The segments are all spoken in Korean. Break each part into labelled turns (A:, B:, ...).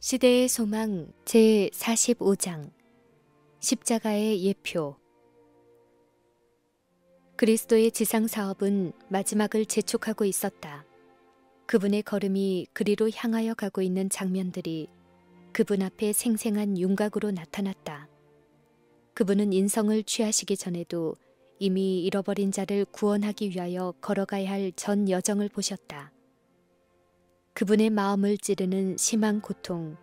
A: 시대의 소망 제45장 십자가의 예표. 그리스도의 지상사업은 마지막을 재촉하고 있었다. 그분의 걸음이 그리로 향하여 가고 있는 장면들이 그분 앞에 생생한 윤곽으로 나타났다. 그분은 인성을 취하시기 전에도 이미 잃어버린 자를 구원하기 위하여 걸어가야 할 전 여정을 보셨다. 그분의 마음을 찌르는 심한 고통,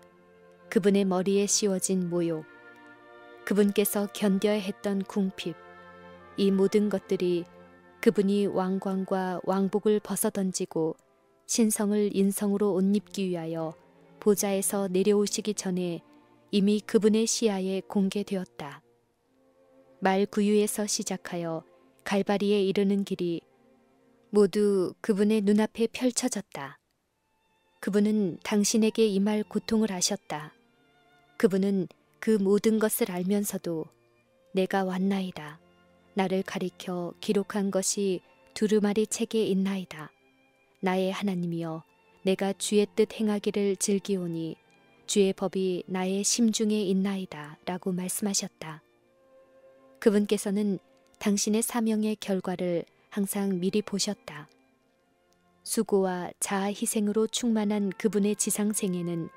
A: 그분의 머리에 씌워진 모욕, 그분께서 견뎌야 했던 궁핍, 이 모든 것들이 그분이 왕관과 왕복을 벗어던지고 신성을 인성으로 옷 입기 위하여 보좌에서 내려오시기 전에 이미 그분의 시야에 공개되었다. 말구유에서 시작하여 갈바리에 이르는 길이 모두 그분의 눈앞에 펼쳐졌다. 그분은 당신에게 임할 고통을 아셨다. 그분은 그 모든 것을 알면서도 내가 왔나이다. 나를 가리켜 기록한 것이 두루마리 책에 있나이다. 나의 하나님이여, 내가 주의 뜻 행하기를 즐기오니 주의 법이 나의 심중에 있나이다. 라고 말씀하셨다. 그분께서는 당신의 사명의 결과를 항상 미리 보셨다. 수고와 자아 희생으로 충만한 그분의 지상생애는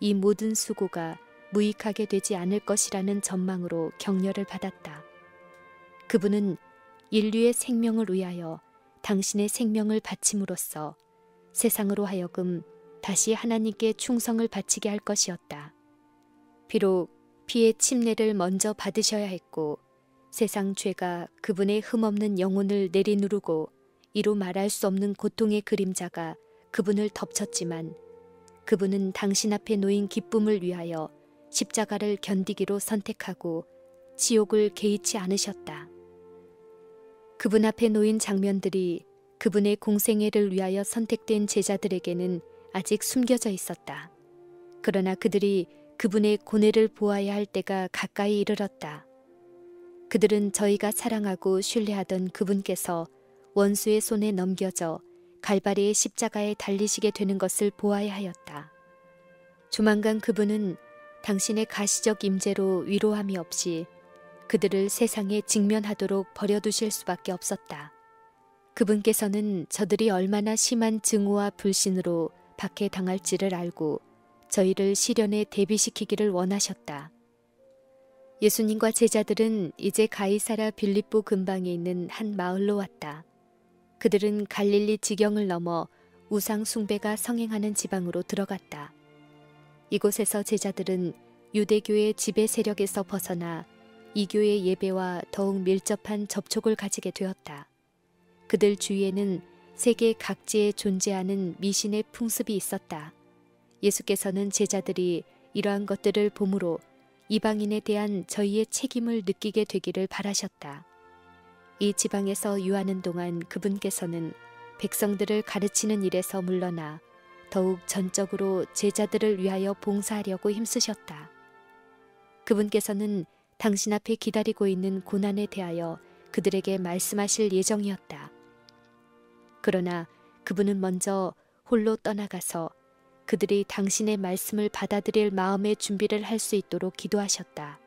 A: 이 모든 수고가 무익하게 되지 않을 것이라는 전망으로 격려를 받았다. 그분은 인류의 생명을 위하여 당신의 생명을 바침으로써 세상으로 하여금 다시 하나님께 충성을 바치게 할 것이었다. 비록 피의 침례를 먼저 받으셔야 했고 세상 죄가 그분의 흠없는 영혼을 내리누르고 이루 말할 수 없는 고통의 그림자가 그분을 덮쳤지만 그분은 당신 앞에 놓인 기쁨을 위하여 십자가를 견디기로 선택하고 지옥을 개의치 않으셨다. 그분 앞에 놓인 장면들이 그분의 공생애를 위하여 선택된 제자들에게는 아직 숨겨져 있었다. 그러나 그들이 그분의 고뇌를 보아야 할 때가 가까이 이르렀다. 그들은 저희가 사랑하고 신뢰하던 그분께서 원수의 손에 넘겨져 갈바리의 십자가에 달리시게 되는 것을 보아야 하였다. 조만간 그분은 당신의 가시적 임재로 위로함이 없이 그들을 세상에 직면하도록 버려두실 수밖에 없었다. 그분께서는 저들이 얼마나 심한 증오와 불신으로 박해당할지를 알고 저희를 시련에 대비시키기를 원하셨다. 예수님과 제자들은 이제 가이사라 빌립보 근방에 있는 한 마을로 왔다. 그들은 갈릴리 지경을 넘어 우상 숭배가 성행하는 지방으로 들어갔다. 이곳에서 제자들은 유대교의 지배 세력에서 벗어나 이교의 예배와 더욱 밀접한 접촉을 가지게 되었다. 그들 주위에는 세계 각지에 존재하는 미신의 풍습이 있었다. 예수께서는 제자들이 이러한 것들을 보므로 이방인에 대한 저희의 책임을 느끼게 되기를 바라셨다. 이 지방에서 유하는 동안 그분께서는 백성들을 가르치는 일에서 물러나 더욱 전적으로 제자들을 위하여 봉사하려고 힘쓰셨다. 그분께서는 당신 앞에 기다리고 있는 고난에 대하여 그들에게 말씀하실 예정이었다. 그러나 그분은 먼저 홀로 떠나가서 그들이 당신의 말씀을 받아들일 마음의 준비를 할 수 있도록 기도하셨다.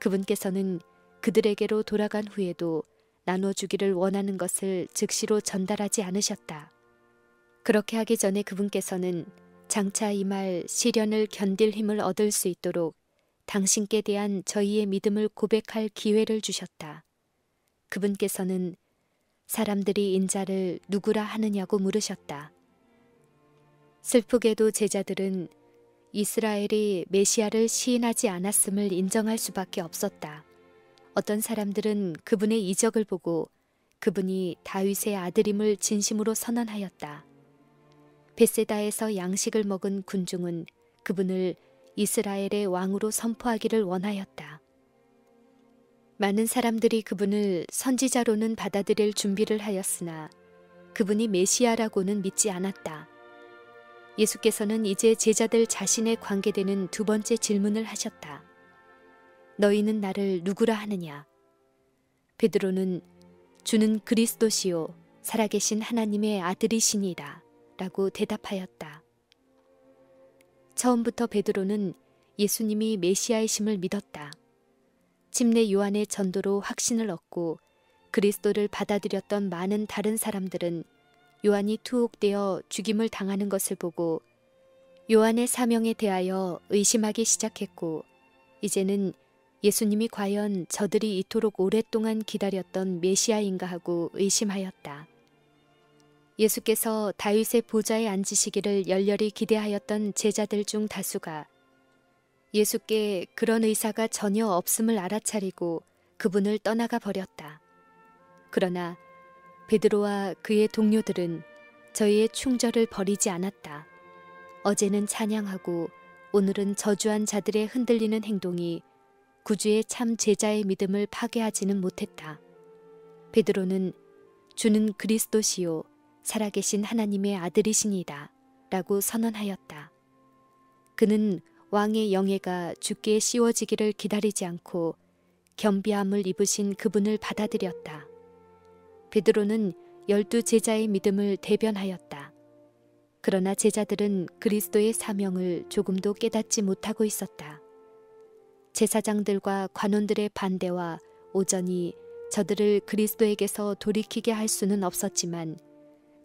A: 그분께서는 그들에게로 돌아간 후에도 나눠주기를 원하는 것을 즉시로 전달하지 않으셨다. 그렇게 하기 전에 그분께서는 장차 임할 시련을 견딜 힘을 얻을 수 있도록 당신께 대한 저희의 믿음을 고백할 기회를 주셨다. 그분께서는 사람들이 인자를 누구라 하느냐고 물으셨다. 슬프게도 제자들은 이스라엘이 메시아를 시인하지 않았음을 인정할 수밖에 없었다. 어떤 사람들은 그분의 이적을 보고 그분이 다윗의 아들임을 진심으로 선언하였다. 벳세다에서 양식을 먹은 군중은 그분을 이스라엘의 왕으로 선포하기를 원하였다. 많은 사람들이 그분을 선지자로는 받아들일 준비를 하였으나 그분이 메시아라고는 믿지 않았다. 예수께서는 이제 제자들 자신에 관계되는 두 번째 질문을 하셨다. 너희는 나를 누구라 하느냐? 베드로는 주는 그리스도시요 살아계신 하나님의 아들이시니이다 라고 대답하였다. 처음부터 베드로는 예수님이 메시아이심을 믿었다. 침례 요한의 전도로 확신을 얻고 그리스도를 받아들였던 많은 다른 사람들은 요한이 투옥되어 죽임을 당하는 것을 보고 요한의 사명에 대하여 의심하기 시작했고, 이제는 예수님이 과연 저들이 이토록 오랫동안 기다렸던 메시아인가 하고 의심하였다. 예수께서 다윗의 보좌에 앉으시기를 열렬히 기대하였던 제자들 중 다수가 예수께 그런 의사가 전혀 없음을 알아차리고 그분을 떠나가 버렸다. 그러나 베드로와 그의 동료들은 저희의 충절을 버리지 않았다. 어제는 찬양하고 오늘은 저주한 자들의 흔들리는 행동이 구주의 참 제자의 믿음을 파괴하지는 못했다. 베드로는 주는 그리스도시요 살아계신 하나님의 아들이시니이다 라고 선언하였다. 그는 왕의 영예가 주께 씌워지기를 기다리지 않고 겸비함을 입으신 그분을 받아들였다. 베드로는 12 제자의 믿음을 대변하였다. 그러나 제자들은 그리스도의 사명을 조금도 깨닫지 못하고 있었다. 제사장들과 관원들의 반대와 오전이 저들을 그리스도에게서 돌이키게 할 수는 없었지만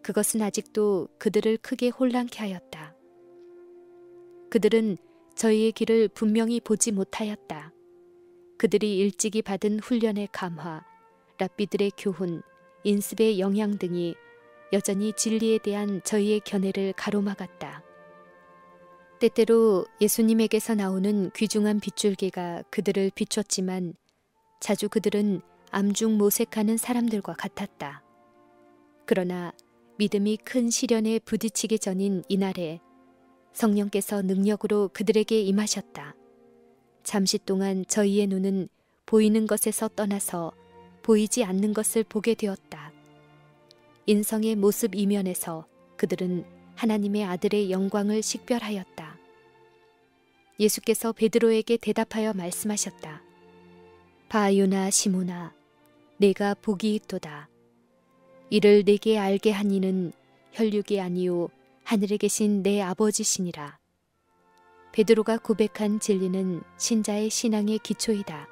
A: 그것은 아직도 그들을 크게 혼란케 하였다. 그들은 저희의 길을 분명히 보지 못하였다. 그들이 일찍이 받은 훈련의 감화, 랍비들의 교훈, 인습의 영향 등이 여전히 진리에 대한 저희의 견해를 가로막았다. 때때로 예수님에게서 나오는 귀중한 빗줄기가 그들을 비췄지만 자주 그들은 암중 모색하는 사람들과 같았다. 그러나 믿음이 큰 시련에 부딪히기 전인 이날에 성령께서 능력으로 그들에게 임하셨다. 잠시 동안 저희의 눈은 보이는 것에서 떠나서 보이지 않는 것을 보게 되었다. 인성의 모습 이면에서 그들은 하나님의 아들의 영광을 식별하였다. 예수께서 베드로에게 대답하여 말씀하셨다. 바요나 시몬아, 내가 복이 있도다. 이를 내게 알게 한 이는 혈육이 아니요 하늘에 계신 내 아버지시니라. 베드로가 고백한 진리는 신자의 신앙의 기초이다.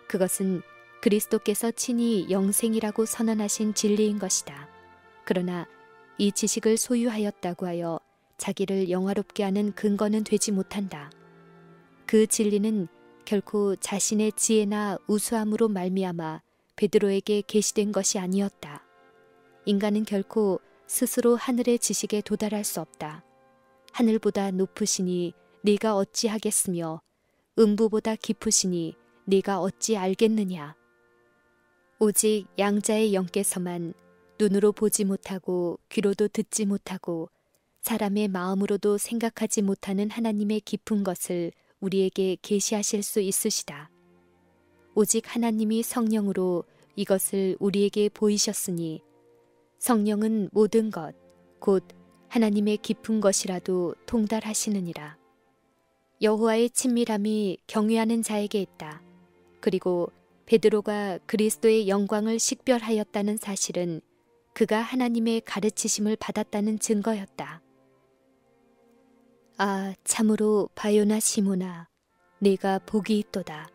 A: 그것은 그리스도께서 친히 영생이라고 선언하신 진리인 것이다. 그러나 이 지식을 소유하였다고 하여 자기를 영화롭게 하는 근거는 되지 못한다. 그 진리는 결코 자신의 지혜나 우수함으로 말미암아 베드로에게 계시된 것이 아니었다. 인간은 결코 스스로 하늘의 지식에 도달할 수 없다. 하늘보다 높으시니 네가 어찌 하겠으며 음부보다 깊으시니 네가 어찌 알겠느냐. 오직 양자의 영께서만 눈으로 보지 못하고 귀로도 듣지 못하고 사람의 마음으로도 생각하지 못하는 하나님의 깊은 것을 우리에게 계시하실 수 있으시다. 오직 하나님이 성령으로 이것을 우리에게 보이셨으니 성령은 모든 것, 곧 하나님의 깊은 것이라도 통달하시느니라. 여호와의 친밀함이 경외하는 자에게 있다. 그리고 베드로가 그리스도의 영광을 식별하였다는 사실은 그가 하나님의 가르치심을 받았다는 증거였다. 아, 참으로 바요나 시몬아, 네가 복이 있도다.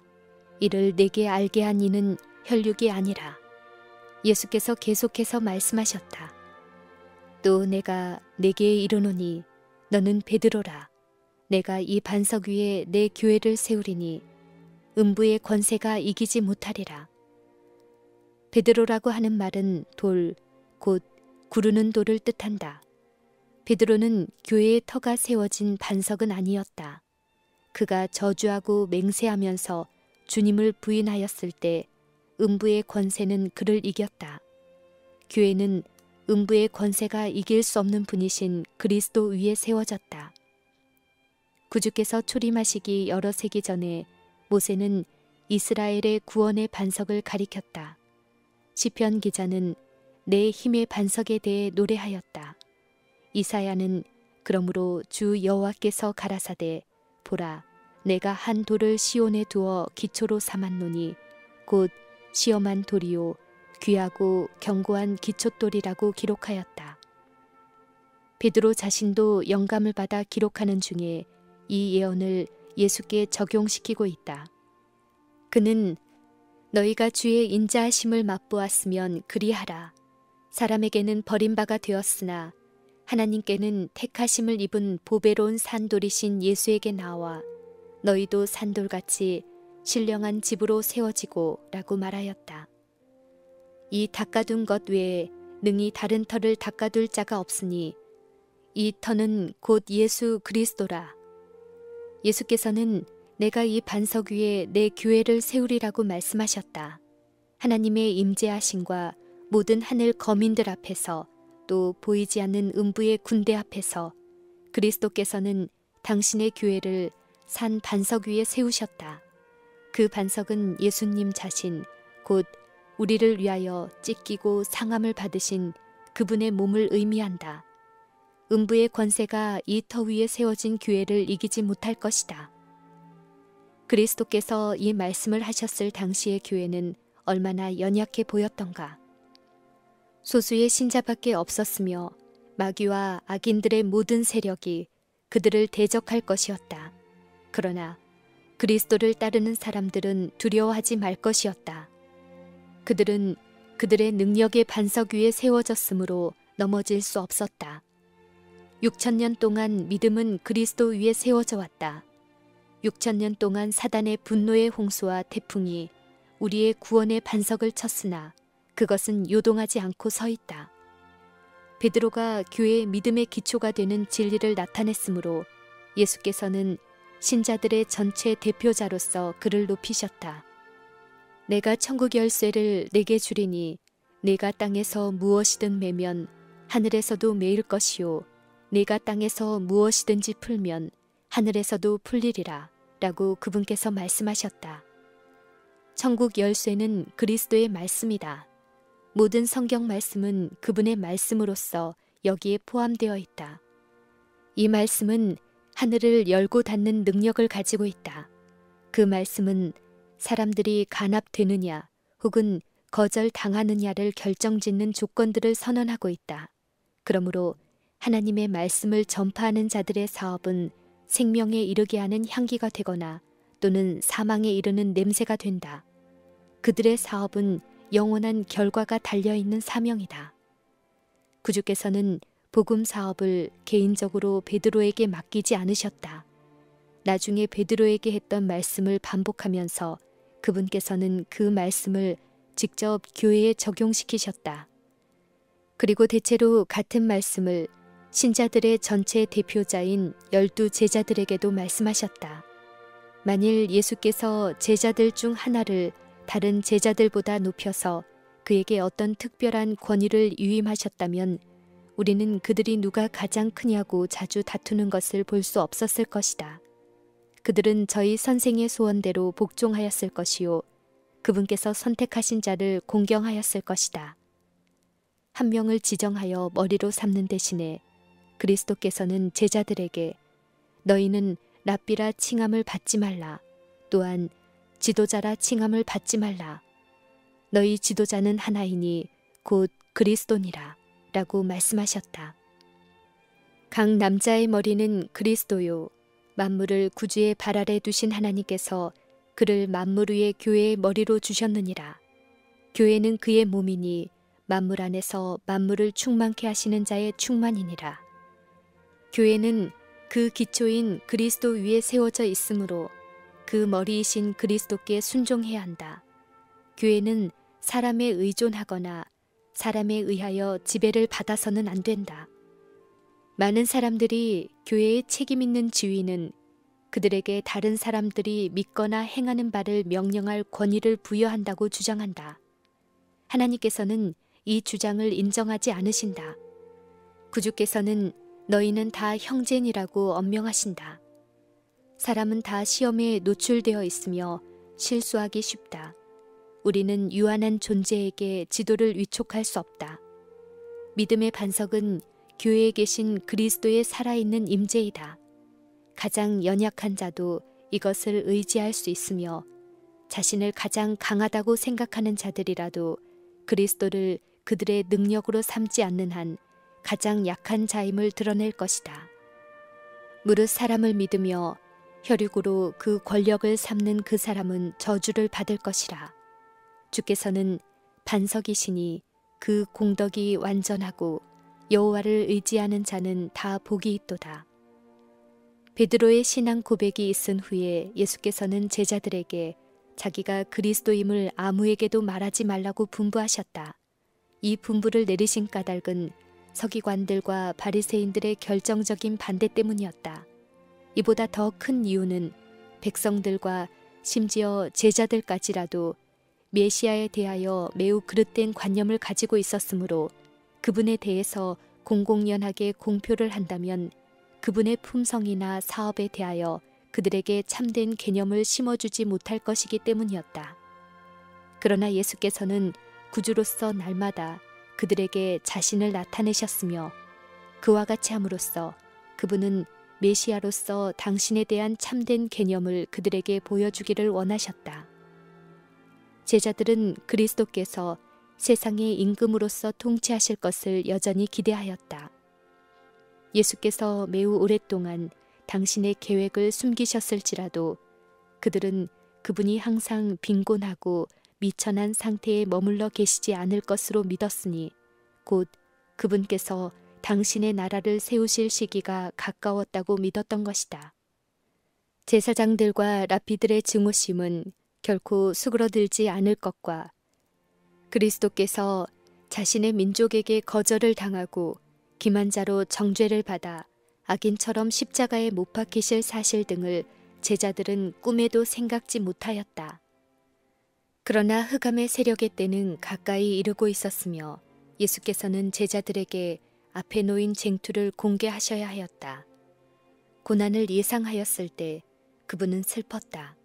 A: 이를 내게 알게 한 이는 혈육이 아니라. 예수께서 계속해서 말씀하셨다. 또 내가 네게 이르노니 너는 베드로라. 내가 이 반석 위에 내 교회를 세우리니 음부의 권세가 이기지 못하리라. 베드로라고 하는 말은 돌, 곧 구르는 돌을 뜻한다. 베드로는 교회의 터가 세워진 반석은 아니었다. 그가 저주하고 맹세하면서 주님을 부인하였을 때 음부의 권세는 그를 이겼다. 교회는 음부의 권세가 이길 수 없는 분이신 그리스도 위에 세워졌다. 구주께서 초림하시기 여러 세기 전에 모세는 이스라엘의 구원의 반석을 가리켰다. 시편 기자는 내 힘의 반석에 대해 노래하였다. 이사야는 그러므로 주 여호와께서 가라사대 보라 내가 한 돌을 시온에 두어 기초로 삼았노니 곧 시험한 돌이요 귀하고 견고한 기초돌이라고 기록하였다. 베드로 자신도 영감을 받아 기록하는 중에 이 예언을 예수께 적용시키고 있다. 그는 너희가 주의 인자하심을 맛보았으면 그리하라. 사람에게는 버림바가 되었으나 하나님께는 택하심을 입은 보배로운 산돌이신 예수에게 나와 너희도 산돌같이 신령한 집으로 세워지고 라고 말하였다. 이 닦아둔 것 외에 능히 다른 터를 닦아둘 자가 없으니 이 터는 곧 예수 그리스도라. 예수께서는 내가 이 반석 위에 내 교회를 세우리라고 말씀하셨다. 하나님의 임재하심과 모든 하늘 거민들 앞에서 또 보이지 않는 음부의 군대 앞에서 그리스도께서는 당신의 교회를 산 반석 위에 세우셨다. 그 반석은 예수님 자신, 곧 우리를 위하여 찢기고 상함을 받으신 그분의 몸을 의미한다. 음부의 권세가 이 터 위에 세워진 교회를 이기지 못할 것이다. 그리스도께서 이 말씀을 하셨을 당시의 교회는 얼마나 연약해 보였던가. 소수의 신자밖에 없었으며 마귀와 악인들의 모든 세력이 그들을 대적할 것이었다. 그러나 그리스도를 따르는 사람들은 두려워하지 말 것이었다. 그들은 그들의 능력의 반석 위에 세워졌으므로 넘어질 수 없었다. 6,000년 동안 믿음은 그리스도 위에 세워져 왔다. 6,000년 동안 사단의 분노의 홍수와 태풍이 우리의 구원의 반석을 쳤으나 그것은 요동하지 않고 서 있다. 베드로가 교회의 믿음의 기초가 되는 진리를 나타냈으므로 예수께서는 신자들의 전체 대표자로서 그를 높이셨다. 내가 천국 열쇠를 내게 주리니 내가 땅에서 무엇이든 매면 하늘에서도 매일 것이요 내가 땅에서 무엇이든지 풀면 하늘에서도 풀리리라 라고 그분께서 말씀하셨다. 천국 열쇠는 그리스도의 말씀이다. 모든 성경 말씀은 그분의 말씀으로서 여기에 포함되어 있다. 이 말씀은 하늘을 열고 닫는 능력을 가지고 있다. 그 말씀은 사람들이 간합되느냐 혹은 거절당하느냐를 결정짓는 조건들을 선언하고 있다. 그러므로 하나님의 말씀을 전파하는 자들의 사업은 생명에 이르게 하는 향기가 되거나 또는 사망에 이르는 냄새가 된다. 그들의 사업은 영원한 결과가 달려있는 사명이다. 구주께서는 복음 사업을 개인적으로 베드로에게 맡기지 않으셨다. 나중에 베드로에게 했던 말씀을 반복하면서 그분께서는 그 말씀을 직접 교회에 적용시키셨다. 그리고 대체로 같은 말씀을 신자들의 전체 대표자인 12 제자들에게도 말씀하셨다. 만일 예수께서 제자들 중 하나를 다른 제자들보다 높여서 그에게 어떤 특별한 권위를 위임하셨다면 우리는 그들이 누가 가장 크냐고 자주 다투는 것을 볼 수 없었을 것이다. 그들은 저희 선생의 소원대로 복종하였을 것이요 그분께서 선택하신 자를 공경하였을 것이다. 한 명을 지정하여 머리로 삼는 대신에 그리스도께서는 제자들에게 너희는 랍비라 칭함을 받지 말라. 또한 지도자라 칭함을 받지 말라. 너희 지도자는 하나이니 곧 그리스도니라 라고 말씀하셨다. 각 남자의 머리는 그리스도요. 만물을 구주의 발 아래 두신 하나님께서 그를 만물 위의 교회의 머리로 주셨느니라. 교회는 그의 몸이니 만물 안에서 만물을 충만케 하시는 자의 충만이니라. 교회는 그 기초인 그리스도 위에 세워져 있으므로 그 머리이신 그리스도께 순종해야 한다. 교회는 사람에 의존하거나 사람에 의하여 지배를 받아서는 안 된다. 많은 사람들이 교회의 책임 있는 지위는 그들에게 다른 사람들이 믿거나 행하는 바를 명령할 권위를 부여한다고 주장한다. 하나님께서는 이 주장을 인정하지 않으신다. 구주께서는 너희는 다 형제니라고 엄명하신다. 사람은 다 시험에 노출되어 있으며 실수하기 쉽다. 우리는 유한한 존재에게 지도를 위촉할 수 없다. 믿음의 반석은 교회에 계신 그리스도의 살아있는 임재이다. 가장 연약한 자도 이것을 의지할 수 있으며 자신을 가장 강하다고 생각하는 자들이라도 그리스도를 그들의 능력으로 삼지 않는 한 가장 약한 자임을 드러낼 것이다. 무릇 사람을 믿으며 혈육으로 그 권력을 삼는 그 사람은 저주를 받을 것이라. 주께서는 반석이시니 그 공덕이 완전하고 여호와를 의지하는 자는 다 복이 있도다. 베드로의 신앙 고백이 있은 후에 예수께서는 제자들에게 자기가 그리스도임을 아무에게도 말하지 말라고 분부하셨다. 이 분부를 내리신 까닭은 서기관들과 바리새인들의 결정적인 반대 때문이었다. 이보다 더 큰 이유는 백성들과 심지어 제자들까지라도 메시아에 대하여 매우 그릇된 관념을 가지고 있었으므로 그분에 대해서 공공연하게 공표를 한다면 그분의 품성이나 사업에 대하여 그들에게 참된 개념을 심어주지 못할 것이기 때문이었다. 그러나 예수께서는 구주로서 날마다 그들에게 자신을 나타내셨으며 그와 같이 함으로써 그분은 메시아로서 당신에 대한 참된 개념을 그들에게 보여주기를 원하셨다. 제자들은 그리스도께서 세상의 임금으로서 통치하실 것을 여전히 기대하였다. 예수께서 매우 오랫동안 당신의 계획을 숨기셨을지라도 그들은 그분이 항상 빈곤하고 미천한 상태에 머물러 계시지 않을 것으로 믿었으니 곧 그분께서 당신의 나라를 세우실 시기가 가까웠다고 믿었던 것이다. 제사장들과 랍비들의 증오심은 결코 수그러들지 않을 것과 그리스도께서 자신의 민족에게 거절을 당하고 기만자로 정죄를 받아 악인처럼 십자가에 못 박히실 사실 등을 제자들은 꿈에도 생각지 못하였다. 그러나 흑암의 세력의 때는 가까이 이르고 있었으며 예수께서는 제자들에게 앞에 놓인 쟁투를 공개하셔야 하였다. 고난을 예상하였을 때 그분은 슬펐다.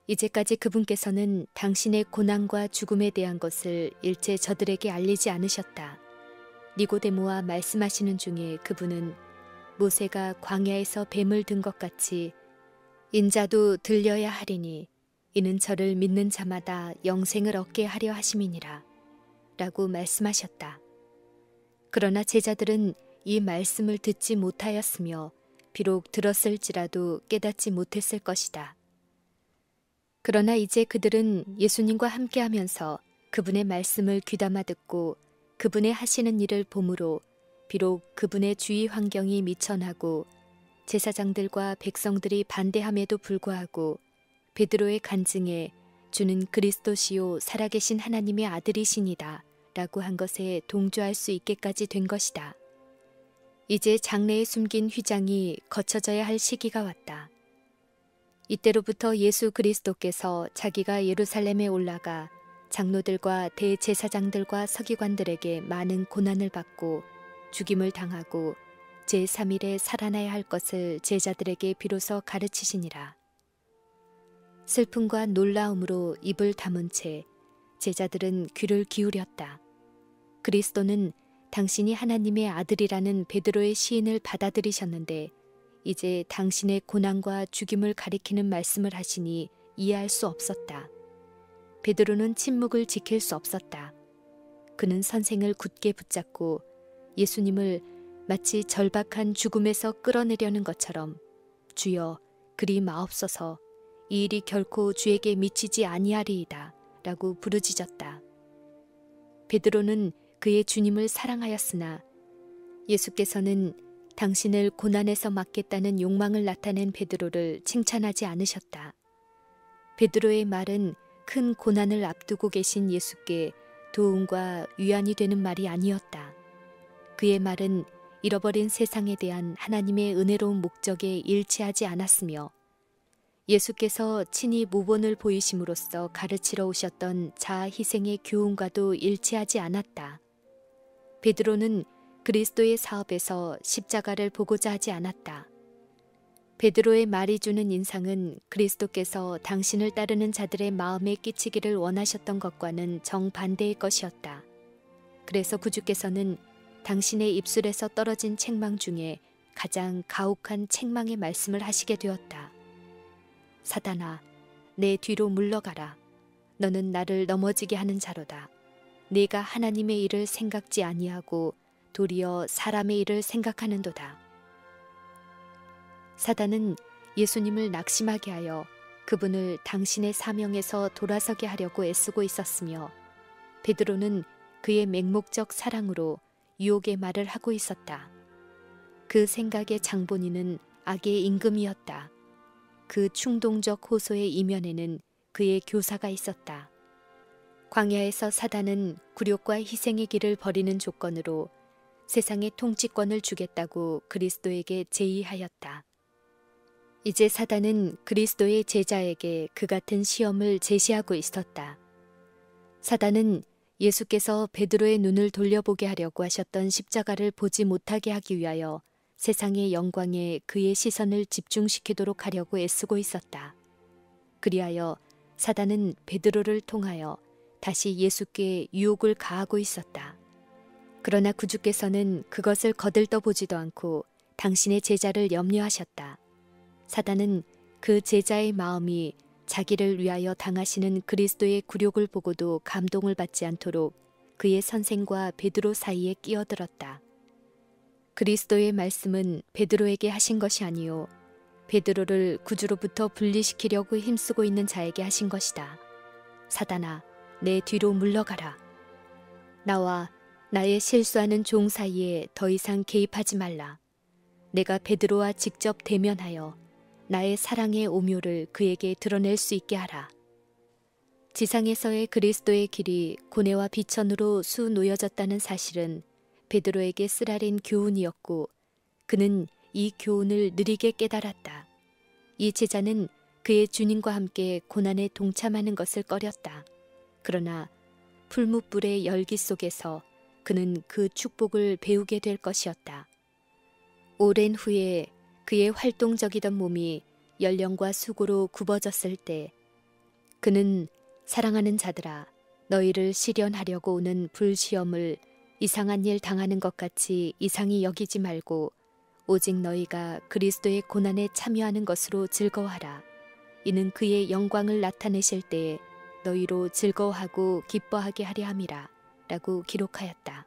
A: 이제까지 그분께서는 당신의 고난과 죽음에 대한 것을 일체 저들에게 알리지 않으셨다. 니고데모와 말씀하시는 중에 그분은 모세가 광야에서 뱀을 든 것 같이 인자도 들려야 하리니 이는 저를 믿는 자마다 영생을 얻게 하려 하심이니라 라고 말씀하셨다. 그러나 제자들은 이 말씀을 듣지 못하였으며 비록 들었을지라도 깨닫지 못했을 것이다. 그러나 이제 그들은 예수님과 함께하면서 그분의 말씀을 귀담아 듣고 그분의 하시는 일을 보므로 비록 그분의 주위 환경이 미천하고 제사장들과 백성들이 반대함에도 불구하고 베드로의 간증에 주는 그리스도시요 살아계신 하나님의 아들이시니다 라고 한 것에 동조할 수 있게까지 된 것이다. 이제 장래에 숨긴 휘장이 거쳐져야 할 시기가 왔다. 이때로부터 예수 그리스도께서 자기가 예루살렘에 올라가 장로들과 대제사장들과 서기관들에게 많은 고난을 받고 죽임을 당하고 제3일에 살아나야 할 것을 제자들에게 비로소 가르치시니라. 슬픔과 놀라움으로 입을 다문 채 제자들은 귀를 기울였다. 그리스도는 당신이 하나님의 아들이라는 베드로의 시인을 받아들이셨는데 이제 당신의 고난과 죽임을 가리키는 말씀을 하시니 이해할 수 없었다. 베드로는 침묵을 지킬 수 없었다. 그는 선생을 굳게 붙잡고 예수님을 마치 절박한 죽음에서 끌어내려는 것처럼 주여 그리 마옵소서 이 일이 결코 주에게 미치지 아니하리이다 라고 부르짖었다. 베드로는 그의 주님을 사랑하였으나 예수께서는 당신을 고난에서 막겠다는 욕망을 나타낸 베드로를 칭찬하지 않으셨다. 베드로의 말은 큰 고난을 앞두고 계신 예수께 도움과 위안이 되는 말이 아니었다. 그의 말은 잃어버린 세상에 대한 하나님의 은혜로운 목적에 일치하지 않았으며 예수께서 친히 모본을 보이심으로써 가르치러 오셨던 자아 희생의 교훈과도 일치하지 않았다. 베드로는 그리스도의 사업에서 십자가를 보고자 하지 않았다. 베드로의 말이 주는 인상은 그리스도께서 당신을 따르는 자들의 마음에 끼치기를 원하셨던 것과는 정반대의 것이었다. 그래서 구주께서는 당신의 입술에서 떨어진 책망 중에 가장 가혹한 책망의 말씀을 하시게 되었다. 사단아, 내 뒤로 물러가라. 너는 나를 넘어지게 하는 자로다. 네가 하나님의 일을 생각지 아니하고 도리어 사람의 일을 생각하는도다. 사단은 예수님을 낙심하게 하여 그분을 당신의 사명에서 돌아서게 하려고 애쓰고 있었으며 베드로는 그의 맹목적 사랑으로 유혹의 말을 하고 있었다. 그 생각의 장본인은 악의 임금이었다. 그 충동적 호소의 이면에는 그의 교사가 있었다. 광야에서 사단은 굴욕과 희생의 길을 버리는 조건으로 세상의 통치권을 주겠다고 그리스도에게 제의하였다. 이제 사단은 그리스도의 제자에게 그 같은 시험을 제시하고 있었다. 사단은 예수께서 베드로의 눈을 돌려보게 하려고 하셨던 십자가를 보지 못하게 하기 위하여 세상의 영광에 그의 시선을 집중시키도록 하려고 애쓰고 있었다. 그리하여 사단은 베드로를 통하여 다시 예수께 유혹을 가하고 있었다. 그러나 구주께서는 그것을 거들떠보지도 않고 당신의 제자를 염려하셨다. 사단은 그 제자의 마음이 자기를 위하여 당하시는 그리스도의 굴욕을 보고도 감동을 받지 않도록 그의 선생과 베드로 사이에 끼어들었다. 그리스도의 말씀은 베드로에게 하신 것이 아니요 베드로를 구주로부터 분리시키려고 힘쓰고 있는 자에게 하신 것이다. 사단아, 내 뒤로 물러가라. 나와 나의 실수하는 종 사이에 더 이상 개입하지 말라. 내가 베드로와 직접 대면하여 나의 사랑의 오묘를 그에게 드러낼 수 있게 하라. 지상에서의 그리스도의 길이 고뇌와 비천으로 수놓여졌다는 사실은 베드로에게 쓰라린 교훈이었고 그는 이 교훈을 느리게 깨달았다. 이 제자는 그의 주님과 함께 고난에 동참하는 것을 꺼렸다. 그러나 풀무불의 열기 속에서 그는 그 축복을 배우게 될 것이었다. 오랜 후에 그의 활동적이던 몸이 연령과 수고로 굽어졌을 때 그는 사랑하는 자들아, 너희를 시련하려고 오는 불시험을 이상한 일 당하는 것 같이 이상히 여기지 말고 오직 너희가 그리스도의 고난에 참여하는 것으로 즐거워하라. 이는 그의 영광을 나타내실 때에 너희로 즐거워하고 기뻐하게 하려 함이라 라고 기록하였다.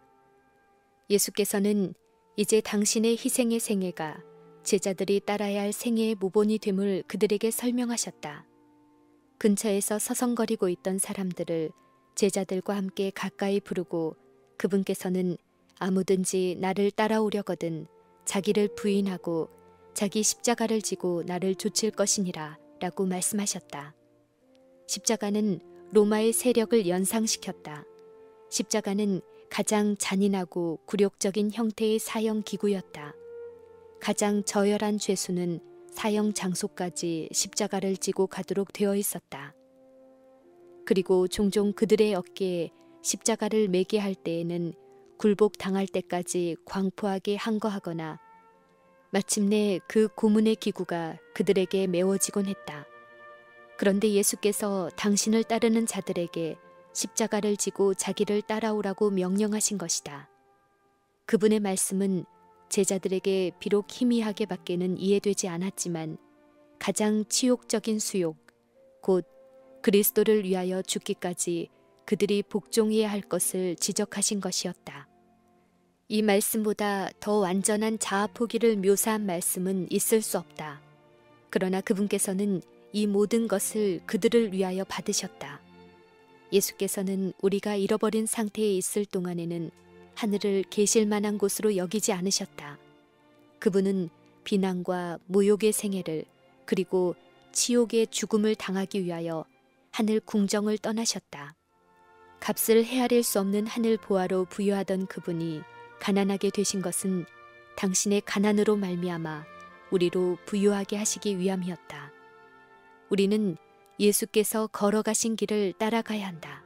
A: 예수께서는 이제 당신의 희생의 생애가 제자들이 따라야 할 생애의 모본이 됨을 그들에게 설명하셨다. 근처에서 서성거리고 있던 사람들을 제자들과 함께 가까이 부르고 그분께서는 아무든지 나를 따라오려거든 자기를 부인하고 자기 십자가를 지고 나를 좇을 것이니라 라고 말씀하셨다. 십자가는 로마의 세력을 연상시켰다. 십자가는 가장 잔인하고 굴욕적인 형태의 사형 기구였다. 가장 저열한 죄수는 사형 장소까지 십자가를 지고 가도록 되어 있었다. 그리고 종종 그들의 어깨에 십자가를 매게 할 때에는 굴복 당할 때까지 광포하게 항거하거나 마침내 그 고문의 기구가 그들에게 메워지곤 했다. 그런데 예수께서 당신을 따르는 자들에게 십자가를 지고 자기를 따라오라고 명령하신 것이다. 그분의 말씀은 제자들에게 비록 희미하게 밖에는 이해되지 않았지만 가장 치욕적인 수욕, 곧 그리스도를 위하여 죽기까지 그들이 복종해야 할 것을 지적하신 것이었다. 이 말씀보다 더 완전한 자아 포기를 묘사한 말씀은 있을 수 없다. 그러나 그분께서는 이 모든 것을 그들을 위하여 받으셨다. 예수께서는 우리가 잃어버린 상태에 있을 동안에는 하늘을 계실 만한 곳으로 여기지 않으셨다. 그분은 비난과 모욕의 생애를 그리고 치욕의 죽음을 당하기 위하여 하늘 궁정을 떠나셨다. 값을 헤아릴 수 없는 하늘 보화로 부유하던 그분이 가난하게 되신 것은 당신의 가난으로 말미암아 우리로 부유하게 하시기 위함이었다. 우리는 예수께서 걸어가신 길을 따라가야 한다.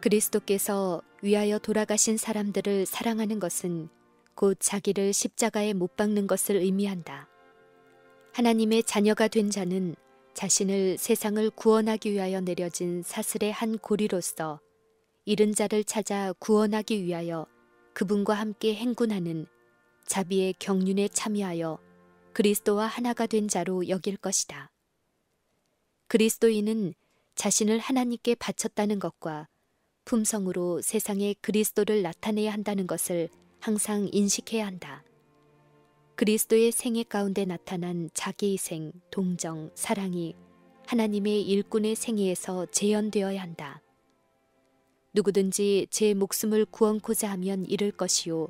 A: 그리스도께서 위하여 돌아가신 사람들을 사랑하는 것은 곧 자기를 십자가에 못 박는 것을 의미한다. 하나님의 자녀가 된 자는 자신을 세상을 구원하기 위하여 내려진 사슬의 한 고리로서 잃은 자를 찾아 구원하기 위하여 그분과 함께 행군하는 자비의 경륜에 참여하여 그리스도와 하나가 된 자로 여길 것이다. 그리스도인은 자신을 하나님께 바쳤다는 것과 품성으로 세상에 그리스도를 나타내야 한다는 것을 항상 인식해야 한다. 그리스도의 생애 가운데 나타난 자기희생, 동정, 사랑이 하나님의 일꾼의 생애에서 재현되어야 한다. 누구든지 제 목숨을 구원코자 하면 잃을 것이요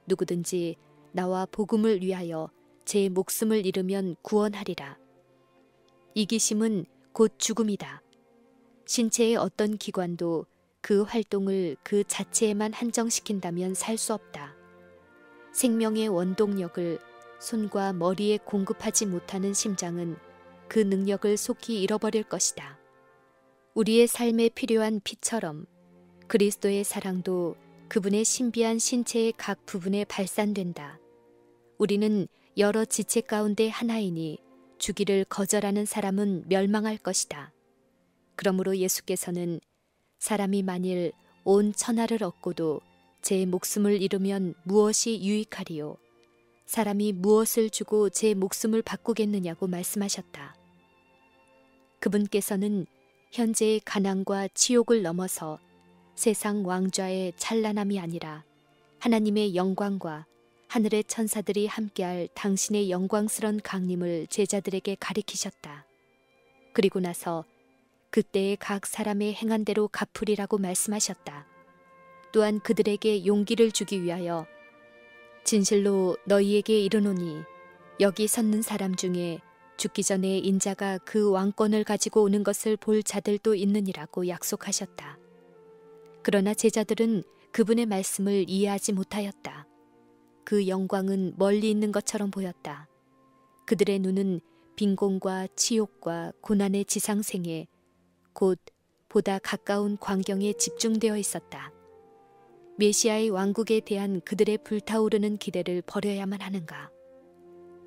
A: 누구든지 나와 복음을 위하여 제 목숨을 잃으면 구원하리라. 이기심은 곧 죽음이다. 신체의 어떤 기관도 그 활동을 그 자체에만 한정시킨다면 살 수 없다. 생명의 원동력을 손과 머리에 공급하지 못하는 심장은 그 능력을 속히 잃어버릴 것이다. 우리의 삶에 필요한 피처럼 그리스도의 사랑도 그분의 신비한 신체의 각 부분에 발산된다. 우리는 여러 지체 가운데 하나이니 주기를 거절하는 사람은 멸망할 것이다. 그러므로 예수께서는 사람이 만일 온 천하를 얻고도 제 목숨을 잃으면 무엇이 유익하리요? 사람이 무엇을 주고 제 목숨을 바꾸겠느냐고 말씀하셨다. 그분께서는 현재의 가난과 치욕을 넘어서 세상 왕좌의 찬란함이 아니라 하나님의 영광과 하늘의 천사들이 함께할 당신의 영광스런 강림을 제자들에게 가리키셨다. 그리고 나서 그때의 각 사람의 행한 대로 갚으리라고 말씀하셨다. 또한 그들에게 용기를 주기 위하여 진실로 너희에게 이르노니 여기 섰는 사람 중에 죽기 전에 인자가 그 왕권을 가지고 오는 것을 볼 자들도 있느니라고 약속하셨다. 그러나 제자들은 그분의 말씀을 이해하지 못하였다. 그 영광은 멀리 있는 것처럼 보였다. 그들의 눈은 빈곤과 치욕과 고난의 지상생에 곧 보다 가까운 광경에 집중되어 있었다. 메시아의 왕국에 대한 그들의 불타오르는 기대를 버려야만 하는가?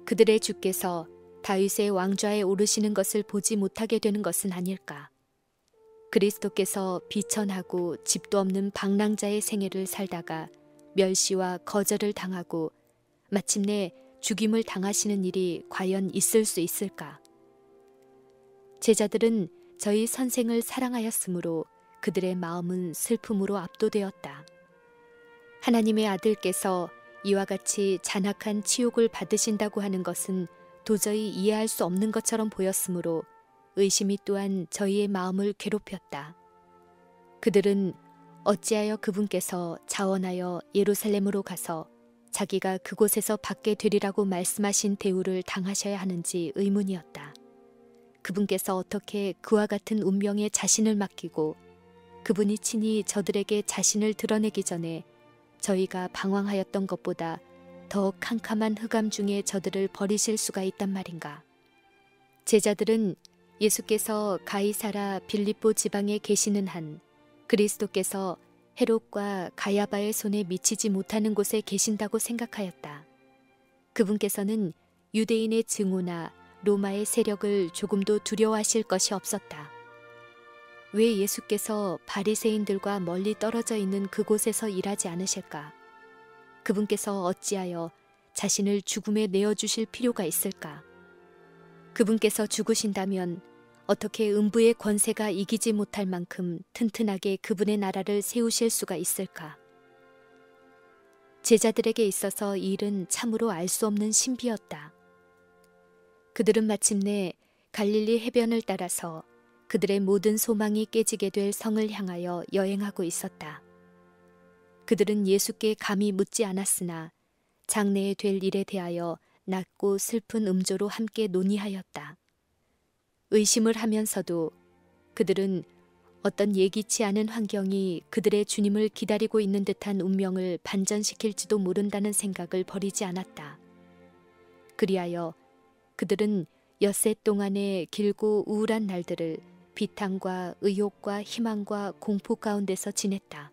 A: 그들의 주께서 다윗의 왕좌에 오르시는 것을 보지 못하게 되는 것은 아닐까? 그리스도께서 비천하고 집도 없는 방랑자의 생애를 살다가 멸시와 거절을 당하고 마침내 죽임을 당하시는 일이 과연 있을 수 있을까? 제자들은 저희 선생을 사랑하였으므로 그들의 마음은 슬픔으로 압도되었다. 하나님의 아들께서 이와 같이 잔악한 치욕을 받으신다고 하는 것은 도저히 이해할 수 없는 것처럼 보였으므로 의심이 또한 저희의 마음을 괴롭혔다. 그들은 어찌하여 그분께서 자원하여 예루살렘으로 가서 자기가 그곳에서 받게 되리라고 말씀하신 대우를 당하셔야 하는지 의문이었다. 그분께서 어떻게 그와 같은 운명에 자신을 맡기고 그분이 친히 저들에게 자신을 드러내기 전에 저희가 방황하였던 것보다 더 캄캄한 흑암 중에 저들을 버리실 수가 있단 말인가. 제자들은 예수께서 가이사라 빌립보 지방에 계시는 한 그리스도께서 헤롯과 가야바의 손에 미치지 못하는 곳에 계신다고 생각하였다. 그분께서는 유대인의 증오나 로마의 세력을 조금도 두려워하실 것이 없었다. 왜 예수께서 바리새인들과 멀리 떨어져 있는 그곳에서 일하지 않으실까? 그분께서 어찌하여 자신을 죽음에 내어주실 필요가 있을까? 그분께서 죽으신다면 어떻게 음부의 권세가 이기지 못할 만큼 튼튼하게 그분의 나라를 세우실 수가 있을까? 제자들에게 있어서 이 일은 참으로 알 수 없는 신비였다. 그들은 마침내 갈릴리 해변을 따라서 그들의 모든 소망이 깨지게 될 성을 향하여 여행하고 있었다. 그들은 예수께 감히 묻지 않았으나 장래에 될 일에 대하여 낮고 슬픈 음조로 함께 논의하였다. 의심을 하면서도 그들은 어떤 예기치 않은 환경이 그들의 주님을 기다리고 있는 듯한 운명을 반전시킬지도 모른다는 생각을 버리지 않았다. 그리하여 그들은 엿새 동안의 길고 우울한 날들을 비탄과 의욕과 희망과 공포 가운데서 지냈다.